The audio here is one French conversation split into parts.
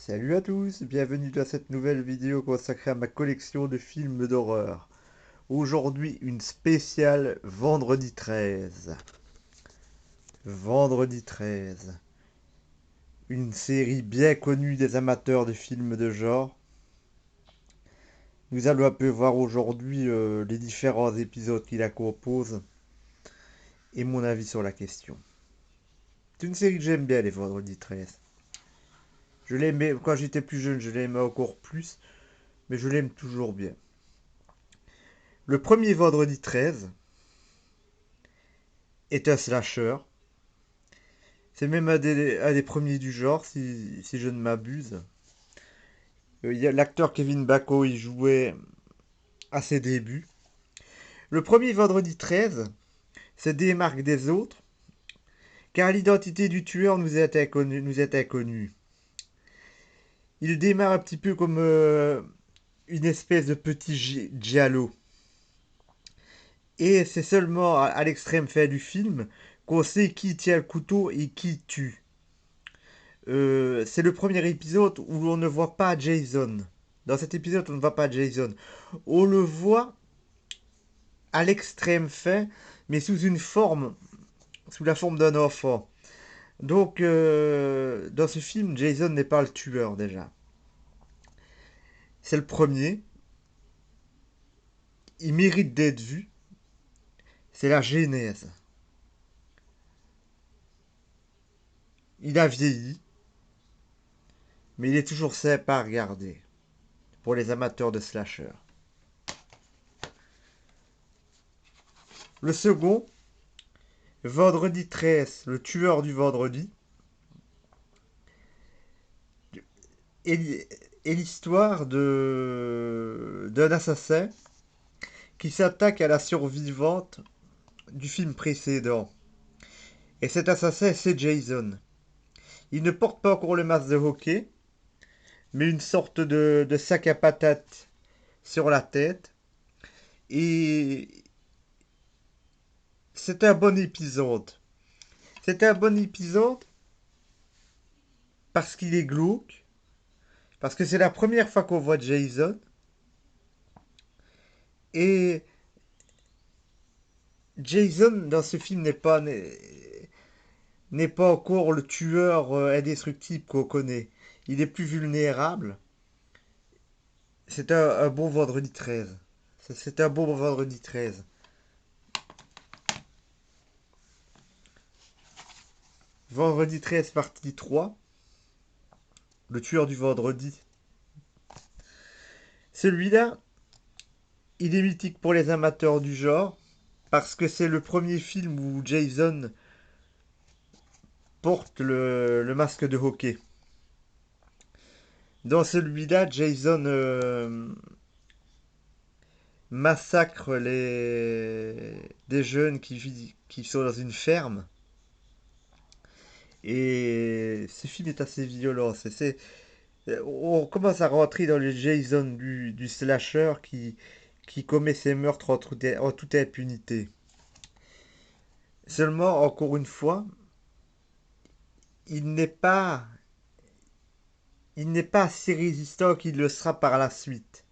Salut à tous, bienvenue dans cette nouvelle vidéo consacrée à ma collection de films d'horreur. Aujourd'hui, une spéciale Vendredi 13. Vendredi 13. Une série bien connue des amateurs de films de genre. Nous allons un peu voir aujourd'hui les différents épisodes qui la composent et mon avis sur la question. C'est une série que j'aime bien, les Vendredi 13. Je l'aimais quand j'étais plus jeune, je l'aimais encore plus, mais je l'aime toujours bien. Le premier Vendredi 13 est un slasher. C'est même un des premiers du genre, si je ne m'abuse. Il y a l'acteur Kevin Bacon, il jouait à ses débuts. Le premier Vendredi 13 se démarque des autres, car l'identité du tueur nous est inconnue. Il démarre un petit peu comme une espèce de petit giallo. Et c'est seulement à l'extrême fin du film qu'on sait qui tient le couteau et qui tue. C'est le premier épisode où on ne voit pas Jason. Dans cet épisode, on ne voit pas Jason. On le voit à l'extrême fin, mais sous la forme d'un enfant. Donc, dans ce film, Jason n'est pas le tueur déjà. C'est le premier. Il mérite d'être vu. C'est la genèse. Il a vieilli, mais il est toujours sympa à regarder pour les amateurs de slasher. Le second, Vendredi 13, le tueur du vendredi, est, est l'histoire d'un assassin qui s'attaque à la survivante du film précédent. Et cet assassin, c'est Jason. Il ne porte pas encore le masque de hockey, mais une sorte de sac à patates sur la tête. Et c'est un bon épisode. C'est un bon épisode parce qu'il est glauque, parce que c'est la première fois qu'on voit Jason. Et Jason, dans ce film, n'est pas encore le tueur indestructible qu'on connaît. Il est plus vulnérable. C'est un bon vendredi 13. C'est un bon vendredi 13. Vendredi 13, partie 3. Le tueur du vendredi. Celui-là, il est mythique pour les amateurs du genre. Parce que c'est le premier film où Jason porte le masque de hockey. Dans celui-là, Jason massacre des jeunes qui sont dans une ferme. Et ce film est assez violent. On commence à rentrer dans le Jason du slasher qui commet ses meurtres en toute impunité. Seulement, encore une fois, il n'est pas, il n'est pas si résistant qu'il le sera par la suite.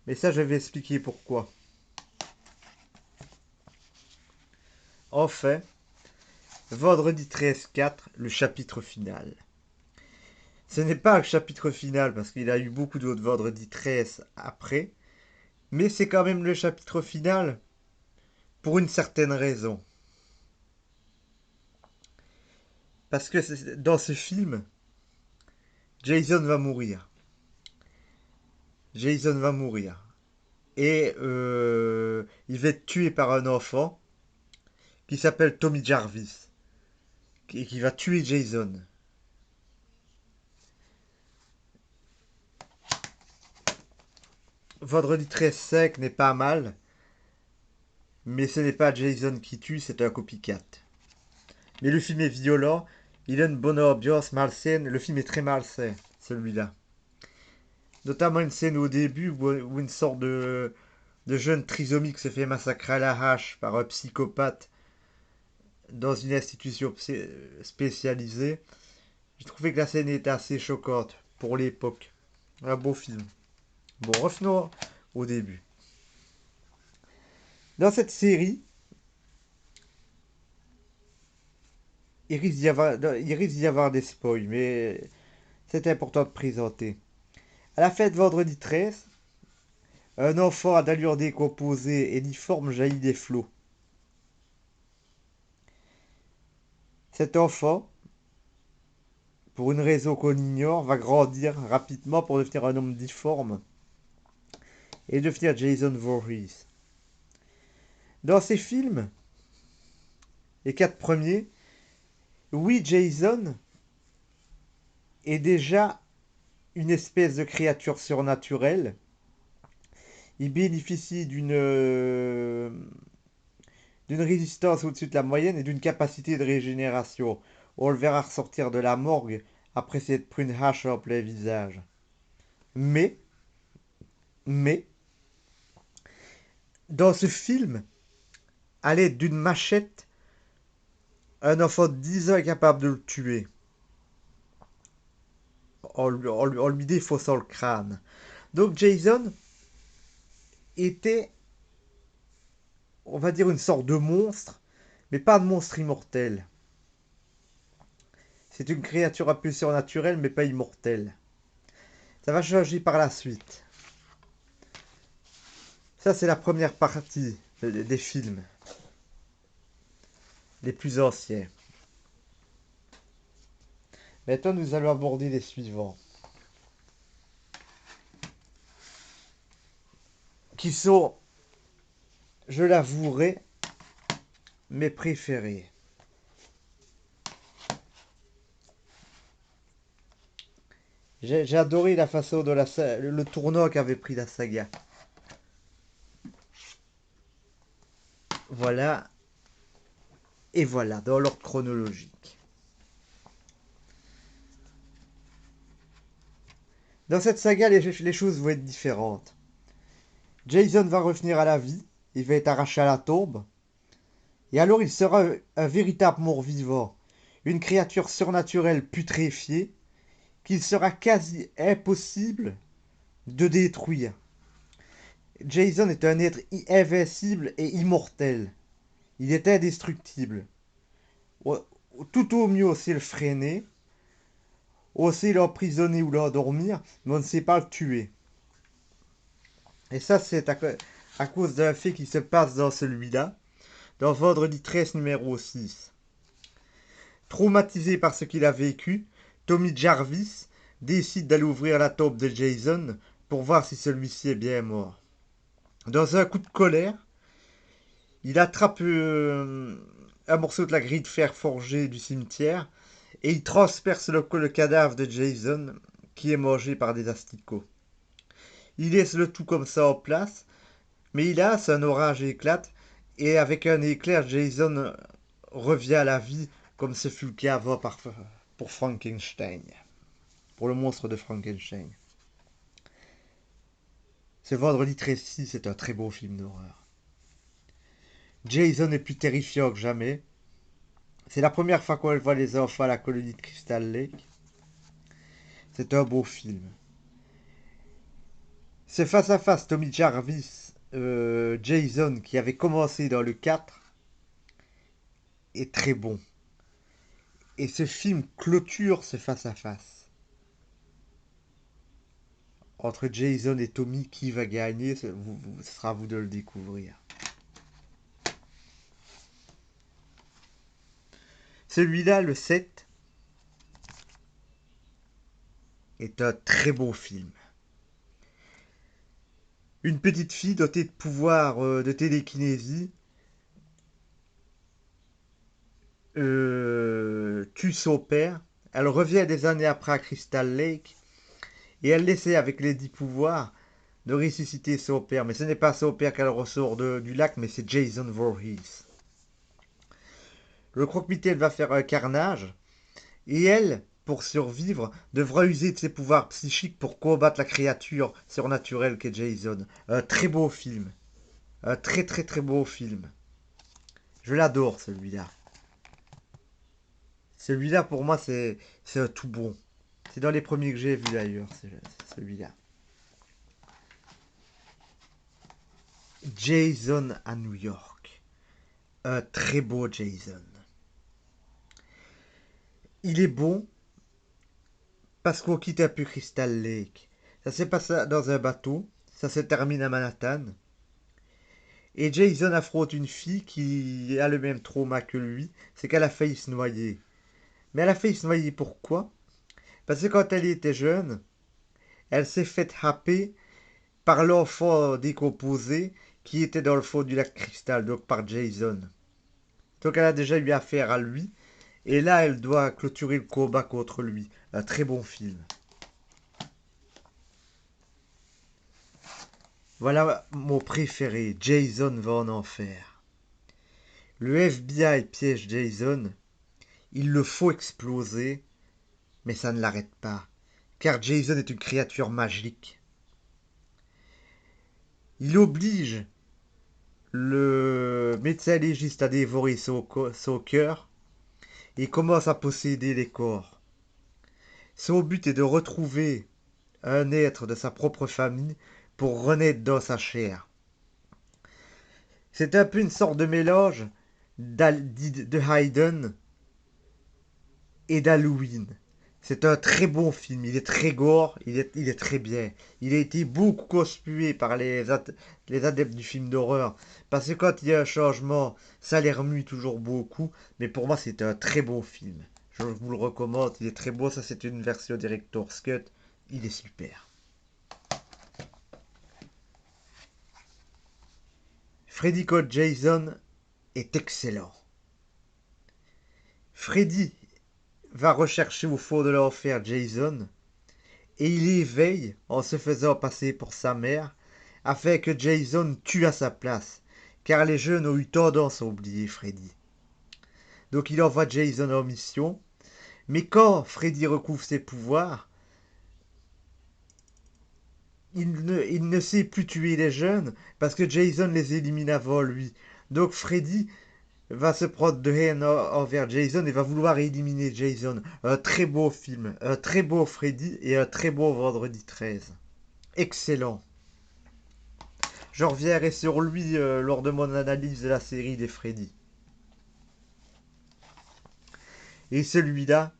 Mais ça, je vais expliquer pourquoi. Enfin, vendredi 13-4, le chapitre final. Ce n'est pas le chapitre final parce qu'il y a eu beaucoup d'autres vendredi 13 après, mais c'est quand même le chapitre final pour une certaine raison. Parce que dans ce film, Jason va mourir. Jason va mourir. Et il va être tué par un enfant qui s'appelle Tommy Jarvis. Et qui va tuer Jason. Vendredi 13-5 n'est pas mal. Mais ce n'est pas Jason qui tue, c'est un copycat. Mais le film est violent. Il a une bonne ambiance malsaine. Le film est très malsain, celui-là. Notamment une scène au début où une sorte de jeune trisomique se fait massacrer à la hache par un psychopathe dans une institution spécialisée. J'ai trouvé que la scène était assez choquante pour l'époque. Un beau film. Bon, revenons au début. Dans cette série, il risque d'y avoir des spoils, mais c'est important de présenter. À la fête vendredi 13, un enfant à d'allure décomposée et difforme jaillit des flots. Cet enfant, pour une raison qu'on ignore, va grandir rapidement pour devenir un homme difforme et devenir Jason Voorhees. Dans ces films, les 4 premiers, oui, Jason est déjà une espèce de créature surnaturelle. Il bénéficie d'une résistance au-dessus de la moyenne et d'une capacité de régénération. On le verra ressortir de la morgue après s'être pris une hache en plein visage. Mais, mais, dans ce film, à l'aide d'une machette, un enfant de 10 ans est capable de le tuer en lui défaussant le crâne. Donc Jason était, on va dire, une sorte de monstre, mais pas de monstre immortel. C'est une créature un peu surnaturelle, mais pas immortelle. Ça va changer par la suite. Ça, c'est la première partie des films, les plus anciens. Maintenant, nous allons aborder les suivants, qui sont, je l'avouerai, mes préférés. J'ai adoré la façon de le tournant qu'avait pris la saga. Voilà, et voilà, dans l'ordre chronologique. Dans cette saga, les choses vont être différentes. Jason va revenir à la vie, il va être arraché à la tombe, et alors il sera un véritable mort-vivant, une créature surnaturelle putréfiée, qu'il sera quasi impossible de détruire. Jason est un être invincible et immortel. Il est indestructible. Tout au mieux, on sait le freiner, on sait l'emprisonner ou l'endormir, mais on ne sait pas le tuer. Et ça, c'est à cause d'un fait qui se passe dans celui-là, dans Vendredi 13 numéro 6. Traumatisé par ce qu'il a vécu, Tommy Jarvis décide d'aller ouvrir la tombe de Jason pour voir si celui-ci est bien mort. Dans un coup de colère, il attrape un morceau de la grille de fer forgée du cimetière et il transperce le cadavre de Jason qui est mangé par des asticots. Il laisse le tout comme ça en place, mais hélas, un orage éclate et avec un éclair, Jason revient à la vie comme ce fut le cas avant pour Frankenstein, pour le monstre de Frankenstein. Ce Vendredi 13 c'est un très beau film d'horreur. Jason est plus terrifiant que jamais. C'est la première fois qu'on voit les enfants à la colonie de Crystal Lake. C'est un beau film. Ce face-à-face Tommy Jarvis, Jason, qui avait commencé dans le 4, est très bon. Et ce film clôture ce face-à-face. Entre Jason et Tommy, qui va gagner, ce sera à vous de le découvrir. Celui-là, le 7, est un très beau film. Une petite fille dotée de pouvoirs de télékinésie tue son père. Elle revient des années après à Crystal Lake et elle essaie avec les 10 pouvoirs de ressusciter son père. Mais ce n'est pas son père qu'elle ressort du lac, mais c'est Jason Voorhees. Le croque-mitaine va faire un carnage et elle, pour survivre, devra user de ses pouvoirs psychiques pour combattre la créature surnaturelle qu'est Jason. Un très beau film. Un très très très beau film. Je l'adore celui-là. Celui-là pour moi c'est un tout bon. C'est dans les premiers que j'ai vus d'ailleurs, c'est celui-là. Jason à New York. Un très beau Jason. Il est bon parce qu'on quitte un peu Crystal Lake. Ça s'est passé dans un bateau. Ça se termine à Manhattan. Et Jason affronte une fille qui a le même trauma que lui. C'est qu'elle a failli se noyer. Mais elle a failli se noyer pourquoi? Parce que quand elle était jeune, elle s'est faite happer par l'enfant décomposé qui était dans le fond du lac Cristal, donc par Jason. Donc elle a déjà eu affaire à lui. Et là, elle doit clôturer le combat contre lui. Un très bon film. Voilà mon préféré, Jason va en enfer. Le FBI piège Jason. Il le faut exploser, mais ça ne l'arrête pas. Car Jason est une créature magique. Il oblige le médecin légiste à dévorer son cœur et commence à posséder les corps. Son but est de retrouver un être de sa propre famille pour renaître dans sa chair. C'est un peu une sorte de mélange de Haydn et d'Halloween. C'est un très bon film, il est très gore, il est très bien. Il a été beaucoup conspué par les adeptes du film d'horreur. Parce que quand il y a un changement, ça les remue toujours beaucoup. Mais pour moi, c'est un très bon film. Je vous le recommande, il est très beau. Ça, c'est une version Director's Cut. Il est super. Freddy Code Jason est excellent. Freddy va rechercher au fond de l'enfer Jason et il éveille en se faisant passer pour sa mère afin que Jason tue à sa place, car les jeunes ont eu tendance à oublier Freddy. Donc il envoie Jason en mission, mais quand Freddy recouvre ses pouvoirs, il ne sait plus tuer les jeunes parce que Jason les élimine avant lui. Donc Freddy va se prendre de haine envers Jason et va vouloir éliminer Jason. Un très beau film, un très beau Freddy et un très beau Vendredi 13. Excellent. Je reviendrai sur lui lors de mon analyse de la série des Freddy. Et celui-là,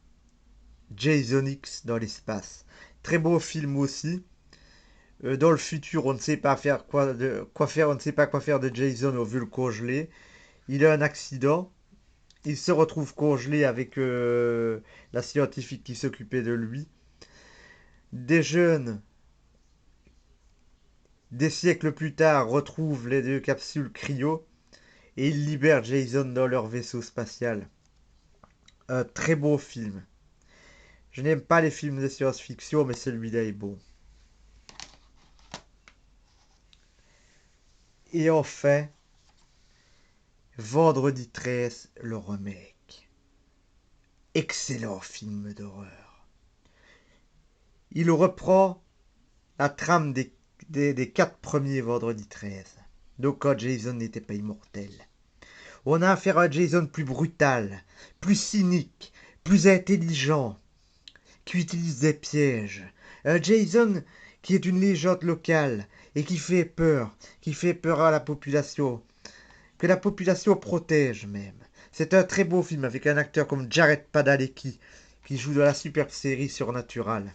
Jason X dans l'espace. Très beau film aussi. Dans le futur, on ne sait pas faire quoi faire, on ne sait pas quoi faire de Jason au vu le congelé. Il a un accident. Il se retrouve congelé avec la scientifique qui s'occupait de lui. Des jeunes, des siècles plus tard, retrouvent les deux capsules cryo et ils libèrent Jason dans leur vaisseau spatial. Un très beau film. Je n'aime pas les films de science-fiction, mais celui-là est bon. Et enfin, Vendredi 13, le remake. Excellent film d'horreur. Il reprend la trame des 4 premiers Vendredi 13. Donc quand Jason n'était pas immortel. On a affaire à un Jason plus brutal, plus cynique, plus intelligent, qui utilise des pièges. Un Jason qui est une légende locale et qui fait peur à la population, que la population protège même. C'est un très beau film avec un acteur comme Jared Padalecki qui joue dans la superbe série Supernatural.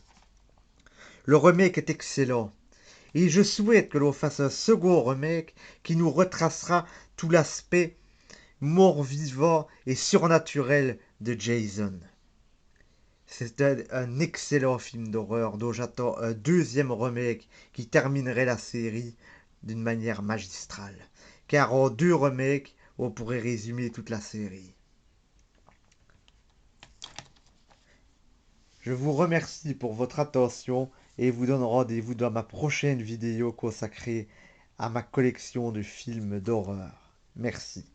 Le remake est excellent et je souhaite que l'on fasse un second remake qui nous retracera tout l'aspect mort-vivant et surnaturel de Jason. C'est un excellent film d'horreur dont j'attends un deuxième remake qui terminerait la série d'une manière magistrale. Car en 2 remakes, on pourrait résumer toute la série. Je vous remercie pour votre attention et vous donne rendez-vous dans ma prochaine vidéo consacrée à ma collection de films d'horreur. Merci.